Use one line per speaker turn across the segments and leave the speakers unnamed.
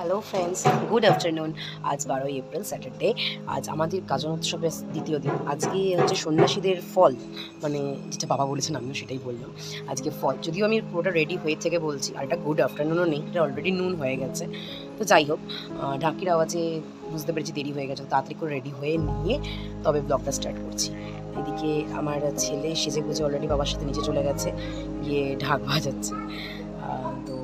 Hello friends, good afternoon. আজ 12 April Saturday. আজ আমাদের গাজন উৎসবের দ্বিতীয় দিন। আজকে হচ্ছে সন্ন্যাসীদের ফল, মানে যেটা বাবা বলেছেন আমিও সেটাই বললাম। আজকে ফল, যদিও আমি পুরোটা রেডি হয়ে থেকে বলছি, আর এটা গুড আফটারনুনও নেই, এটা অলরেডি নুন হয়ে গেছে। তো যাই হোক, ঢাকির আওয়াজে বুঝতে পেরেছি দেরি হয়ে গেছে, তাড়াতাড়ি করে রেডি হয়ে নিয়ে তবে ব্লগটা স্টার্ট করছি। এদিকে আমার ছেলে সেজে গুজে অলরেডি বাবার সাথে নিচে চলে গেছে, গিয়ে ঢাক বাজাচ্ছে। তো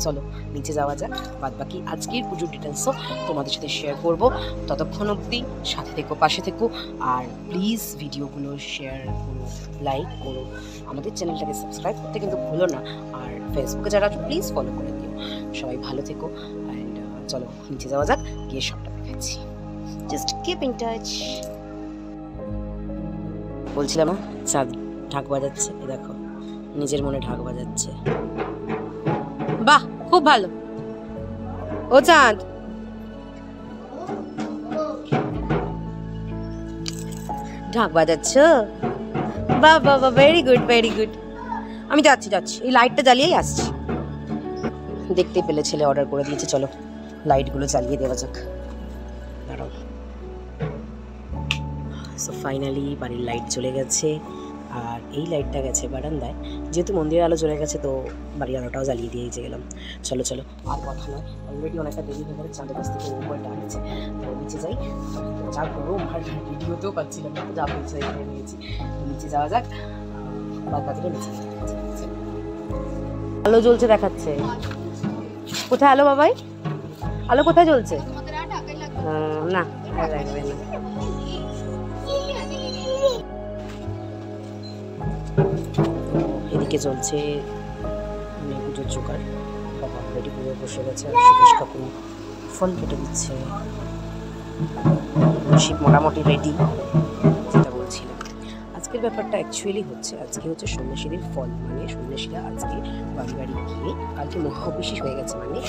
চলো নিচে যাওয়া যাক। বাদ বাকি আজকের পুজোর ডিটেলসও তোমাদের সাথে শেয়ার করব। ততক্ষণ অবধি সাথে থেকো, পাশে থেকো, আর প্লিজ ভিডিওগুলো শেয়ার করো, লাইক করো, আমাদের চ্যানেলটাকে সাবস্ক্রাইব করতে কিন্তু ভুলো না। আর ফেসবুকে যারা প্লিজ ফলো করে দিও। সবাই ভালো থেকো। অ্যান্ড চলো নিচে যাওয়া যাক, গিয়ে সবটা দেখাচ্ছি। Just keep in touch. বলছিলাম চাঁদ ঢাক বাজাচ্ছে, দেখো নিজের মনে ঢাক বাজাচ্ছে। বাহ, খুব ভালো। ও চাঁদ, ঢাক বাজাচ্ছ? বাহ বাহ বাহ, ভেরি গুড ভেরি গুড। আমি যাচ্ছি, এই লাইটটা জ্বালিয়েই আসছি। দেখতে পেলে ছেলে অর্ডার করে দিয়েছে, চলো লাইটগুলো জ্বালিয়ে দেওয়া যাক। দাঁড়াও। সো ফাইনালি বাড়ির লাইট চলে গেছে, আর এই লাইটটা গেছে বারান্দায়। যেহেতু মন্দিরের আলো চলে গেছে, তো বাড়ির আলোটাও জ্বালিয়ে দিয়ে গেলাম। চলো চলো, আর কথা নয়, অলরেডি অনেকটা দেরি হয়ে গেছে। চাঁদের কাছ থেকে উপরে ডাকছে, তো নিচে যাই। যা গরম, আর ভিডিওতেও পাচ্ছিলাম না, যা পরিচয় করে নিয়েছি। নিচে যাওয়া যাক, বাদ বাকিটা নিচে। আলো জ্বলছে দেখাচ্ছে। কোথায় আলো বাবাই? আলো কোথায় জ্বলছে? না, লাগবে না। এদিকে চলছে পুজোর জোগাড়। বাবা রেডি করে বসে গেছে, আর সুকেশ কাকু ফল কেটে দিচ্ছে। শিব মোটামুটি রেডি। যেটা বলছিলাম, আজকের ব্যাপারটা অ্যাকচুয়ালি হচ্ছে, আজকে হচ্ছে সন্ন্যাসীদের ফল, মানে সন্ন্যাসীরা আজকে বাড়ি বাড়ি গিয়ে, কালকে মহাবিশেষ হয়ে গেছে, মানে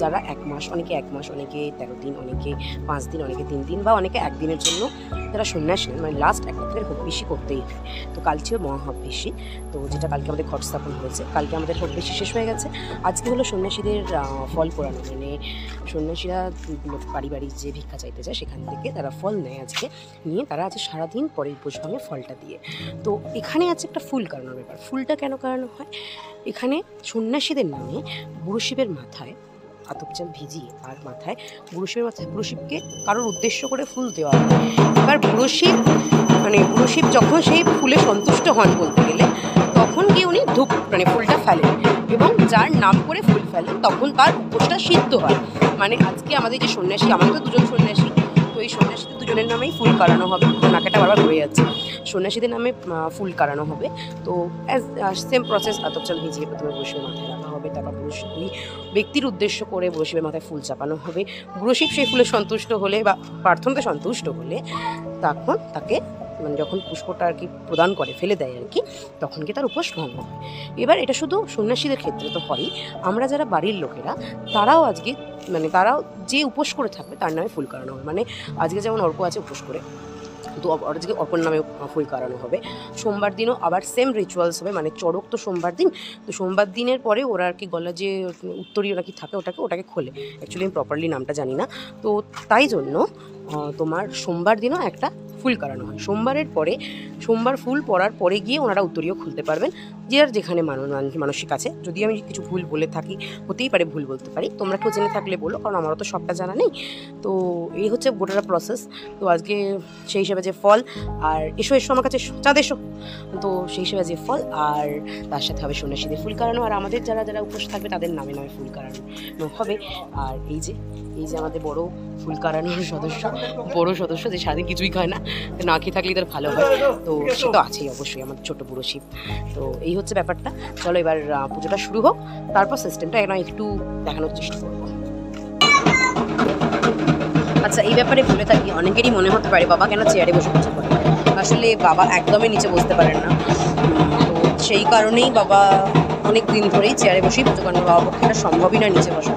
যারা 1 মাস, অনেকে 1 মাস, অনেকে 13 দিন, অনেকে 5 দিন, অনেকে 3 দিন, বা অনেকে 1 দিনের জন্য যারা সন্ন্যাসী, মানে লাস্ট এক দিনের হবিষি করতেই হয়। তো কাল ছিল মহাহবিষি, তো যেটা কালকে আমাদের ঘট স্থাপন হয়েছে। কালকে আমাদের হবিষি শেষ হয়ে গেছে। আজকে হলো সন্ন্যাসীদের ফল পোড়ানো, মানে সন্ন্যাসীরা বাড়ি বাড়ি যে ভিক্ষা চাইতে যায়, সেখান থেকে তারা ফল নেয়। আজকে নিয়ে তারা আজকে সারাদিন পরে উপোস ভাঙে ফলটা দিয়ে। তো এখানে আছে একটা ফুল কারানোর ব্যাপার। ফুলটা কেন কারানো হয়? এখানে সন্ন্যাসীদের নামে বুড়ো শিবের মাথায় আতপ চাল ভিজিয়ে, আর মাথায় বুড়ো শিবের মাথায় বুড়ো শিবকে কারোর উদ্দেশ্য করে ফুল দেওয়া হয়। এবার বুড়ো শিব যখন সেই ফুলে সন্তুষ্ট হন বলতে গেলে, তখন গিয়ে উনি ধূপ, মানে ফুলটা ফেলেন, এবং যার নাম করে ফুল ফেলেন তখন তার উপোসটা সিদ্ধ হয়। মানে আজকে আমাদের যে সন্ন্যাসী, আমাদের তো 2জন সন্ন্যাসী, তো এই সন্ন্যাসীদের 2জনের নামেই ফুল কারানো হবে। নাকাটা বারবার ঘুরে যাচ্ছে। সন্ন্যাসীদের নামে ফুল কারানো হবে। তো সেম প্রসেস, আতপ চাল ভিজিয়ে প্রথমে বুড়ো শিবের মাথায় রাখা হবে, তারপর ওই ব্যক্তির উদ্দেশ্য করে বুড়ো শিবের মাথায় ফুল চাপানো হবে। বুড়ো শিব সেই ফুলে সন্তুষ্ট হলে, বা প্রার্থনাতে সন্তুষ্ট হলে, তখন তাকে, মানে যখন পুষ্পটা আর কি প্রদান করে, ফেলে দেয় আর কি, তখন কি তার উপোস ভঙ্গ হয়। এবার এটা শুধু সন্ন্যাসীদের ক্ষেত্রে তো হয়ই, আমরা যারা বাড়ির লোকেরা, তারাও আজকে, মানে তারাও যে উপোস করে থাকবে তার নামে ফুল কারানো হবে। মানে আজকে যেমন অর্ক আছে উপোস করে, তো আজকে অর্কর নামে ফুল কারানো হবে। সোমবার দিনও আবার সেম রিচুয়ালস হবে, মানে চড়ক তো সোমবার দিন, তো সোমবার দিনের পরে ওরা আর কি গলা যে উত্তরীয় নাকি থাকে, ওটাকে খোলে। অ্যাকচুয়ালি আমি প্রপারলি নামটা জানি না। তো তাই জন্য তোমার সোমবার দিনও একটা ফুল কারানো হয়। সোমবারের পরে, সোমবার ফুল পড়ার পরে গিয়ে ওনারা উত্তরীয় খুলতে পারবেন, যে আর যেখানে মানসিক আছে। যদি আমি কিছু ভুল বলে থাকি, হতেই পারে, ভুল বলতে পারি, তোমরা কেউ জেনে থাকলে বলো, কারণ আমারও তো সবটা জানা নেই। তো এই হচ্ছে গোটাটা প্রসেস। তো আজকে সেই হিসেবে যে ফল, আর এসো আমার কাছে, চাঁদ এসো, তো সেই হিসেবে যে ফল, আর তার সাথে হবে সন্ন্যাসীদের ফুল কারানো, আর আমাদের যারা যারা উপোস থাকবে তাদের নামে নামে ফুল কারানো হবে। আর এই যে আমাদের বড় ফুল কারানোর সদস্য, যে সারাদিন কিছুই খায় না, না খেয়ে থাকলে তার ভালো হয়, তো সে তো আছেই অবশ্যই, আমাদের ছোট বুড়ো শিব। তো এই হচ্ছে ব্যাপারটা। চলো এবার পুজোটা শুরু হোক, তারপর সিস্টেমটা একটু দেখানোর চেষ্টা করবো। আচ্ছা, এই ব্যাপারে বলে থাকি, অনেকেরই মনে হতে পারে বাবা কেন চেয়ারে বসে পুজো করে। আসলে বাবা একদমই নিচে বসতে পারেন না, তো সেই কারণেই বাবা অনেক দিন ধরেই চেয়ারে বসেই পুজো করেন। বাবার পক্ষে এটা সম্ভবই না নিচে বসা।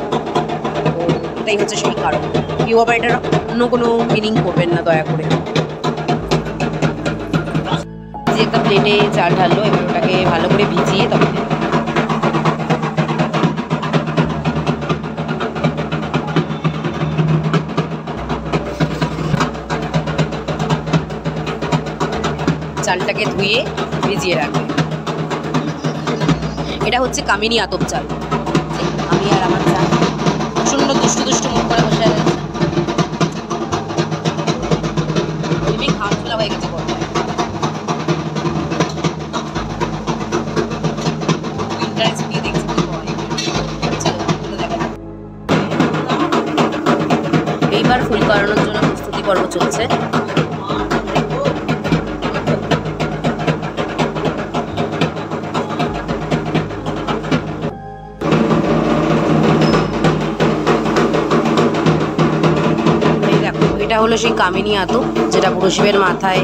তো এটাই হচ্ছে সেই কারণ। কেউ আবার এটার অন্য কোনো মিনিং করবেন না দয়া করে। যে একটা প্লেটে চাল ঢাললো, এবার ওটাকে ভালো করে ভিজিয়ে তখন চালটাকে ধুয়ে ভিজিয়ে রাখবে। এটা হচ্ছে কামিনী আতপ চাল। আমি আর আমার চাল প্রচণ্ড দুষ্টু দুষ্টু মুখ করে বসে আছে। ঘাম চুলা হয়ে গেছে বড়। এইবার ফুল করানোর জন্য প্রস্তুতি পর্ব চলছে। এটা হলো সেই কামিনী আতপ যেটা পুরো শিবের মাথায়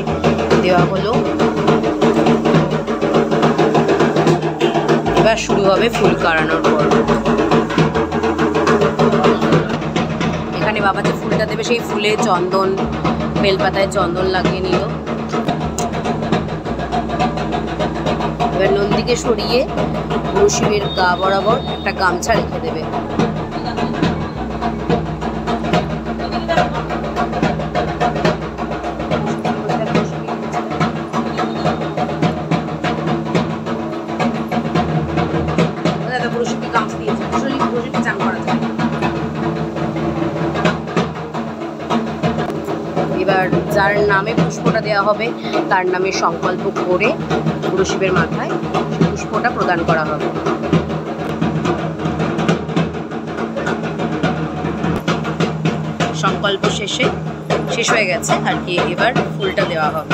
দেওয়া হলো। এবার শুরু হবে ফুল করানোর পর। এখানে বাবা যে ফুলটা দেবে সেই ফুলে চন্দন, বেলপাতায় চন্দন লাগিয়ে নিল। এবার নন্দীকে সরিয়ে পুরো শিবের গা বরাবর একটা গামছা রেখে দেবে। এবার যার নামে পুষ্পটা দেওয়া হবে তার নামে সংকল্প করে গুরু শিবের মাথায় পুষ্পটা প্রদান করা হবে। সংকল্প শেষ হয়ে গেছে আর কি। এবার ফুলটা দেওয়া হবে।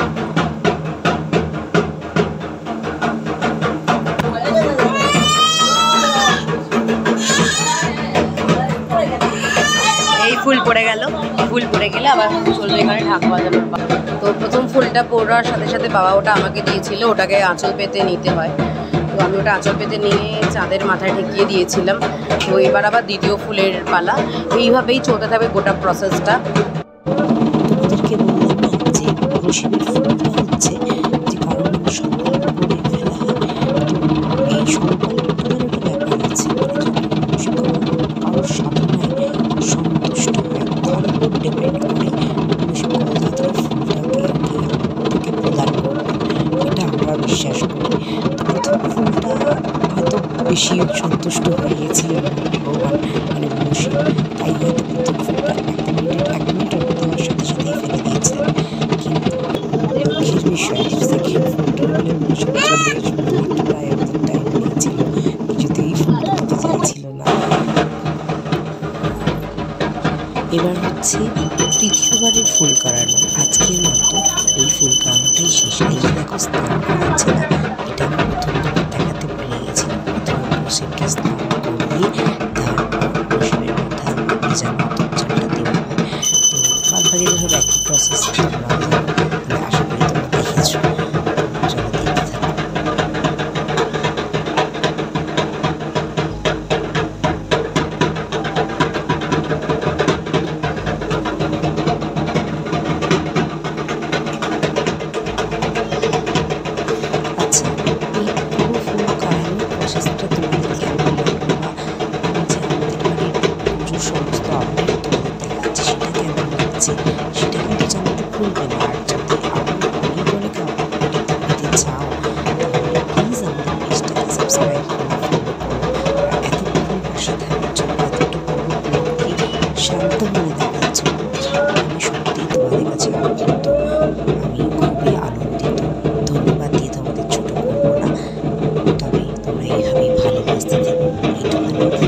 ফুল পড়ে গেল। ফুল পড়ে গেলে আবার চলবে এখানে ঢাক বাজানোর। তো প্রথম ফুলটা পড়ার সাথে সাথে বাবা ওটা আমাকে দিয়েছিল, ওটাকে আঁচল পেতে নিতে হয়। তো আমি ওটা আঁচল পেতে নিয়ে চাঁদের মাথায় ঠেকিয়ে দিয়েছিলাম। তো এবার আবার দ্বিতীয় ফুলের পালা। এইভাবেই চলতে থাকবে গোটা প্রসেসটা।
ওদেরকে বললাম না যে শিবের ফুলটা হচ্ছে যে কারণ সংকল্প করে ফেলা হয়। তো এই সংকল্প করার একটা ব্যাপার আছে, কারোর সাধনায় সন্তুষ্ট হয় তার উপর ডিপেন্ড করে কতটা ফুলটাকে প্রদান করবে, এটা আমরা বিশ্বাস করি। প্রথম ফুলটা হয়তো বেশি সন্তুষ্ট হয়ে গিয়েছিল ভগবান মানে মনুষ্য, তাই হয়তো প্রথম ফুলটা এক মিনিট দেওয়ার সাথে সাথেই ফেলে দিয়েছিলেন। কিন্তু দুঃখের বিষয় সেকেন্ড ফুলটা হলে মনুষ্য প্রায় অর্ধেক টাইম নিয়েছিল, কিছুতেই ফুলটা দিতে চাইছিল না। এবার হচ্ছে তৃতীয়বারের ফুল করানো। আজকের মতো এই ফুল করানোটাই শেষ। এই দেখো স্নান করাচ্ছে না, এটা আমি প্রথম দিকে দেখাতে ভুলে গেছিলাম। প্রথমে শিবকে স্নান করিয়ে তারপর শিবের মাথার ভেজানো তরচাটা দেওয়া হয়। তো বাদ বাকি তো সব একই প্রসেস, তোমরাও জানো। তাহলে আশা করি তোমরা দেখেছো। চলো দেখতে থাকো। সেটা কিন্তু জানাতে ভুলবে না। আর যদি আপনি বলে কাউকে দিতে চাও তাহলে প্লিজ আমাদের পেজটাকে সাবস্ক্রাইব করে ফলো করো। আর এতটুকু পাশে থাকার জন্য, এতটুকু ব্লগকে শান্ত মনে দেখার জন্য আমি সত্যিই তোমাদের কাছে আনন্দিত। আমি খুবই আনন্দিত। ধন্যবাদ দিয়ে তোমাদের ছোট করবো না, তবে তোমরা এইভাবেই ভালোবাসতে থাকো, এইটুখানি।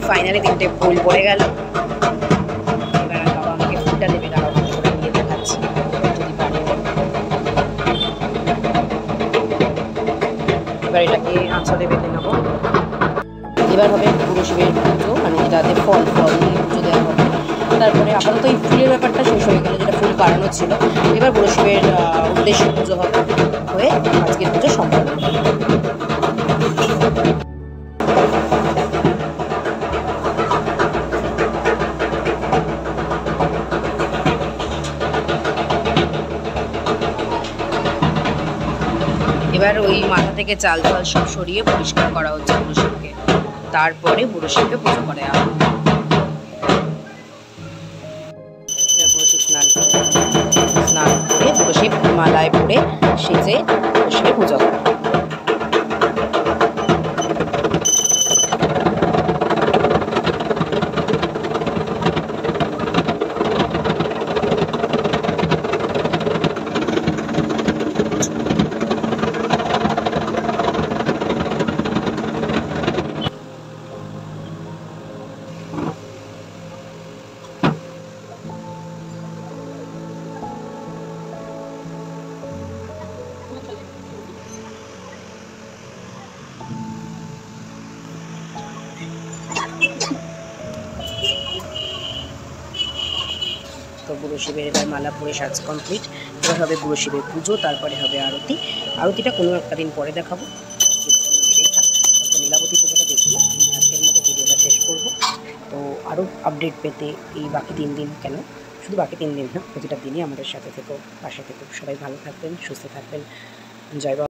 ফাইনালি তিনটে ফুল পড়ে গেল। এবার বাবা আমাকে ফুলটা দেবে, তারা ভালো করে নিয়ে দেখাচ্ছি যদি পারে। এবার এটাকে আঁচলে বেঁধে নেবো। এবার হবে পুরো শিবের পুজো, মানে যেটাতে ফল দিয়ে পুজো দেওয়া হবে। তারপরে আপাতত এই ফুলের ব্যাপারটা শেষ হয়ে গেল, যেটা ফুল কাটানো ছিল। এবার পুরো শিবের উদ্দেশ্যে পুজো হবে, হয়ে আজকের পুজো সম্পন্ন। এবার ওই মাথা থেকে চাল চাল সব সরিয়ে পরিষ্কার করা হচ্ছে বুড়ো শিবকে, তারপরে বুড়ো শিবকে পুজো করে বুড়ো শিব স্নান করে বুড়ো শিব মালায় পরে সেজে বুড়ো শিবের পুজো করে। তো বুড়ো শিবের এবার মালা পরে সাজ কমপ্লিট। এবার হবে বুড়ো শিবের পুজো, তারপরে হবে আরতি। আরতিটা কোনো একটা দিন পরে দেখাবো। তো নীলাবতী পুজোটা দেখিয়ে আজকের মতো ভিডিওটা শেষ করব। তো আরও আপডেট পেতে এই বাকি 3 দিন, কেন শুধু বাকি 3 দিন না, প্রতিটা দিনই আমাদের সাথে থেকো, পাশে থেকো। সবাই ভালো থাকবেন, সুস্থ থাকবেন। জয় বাবা।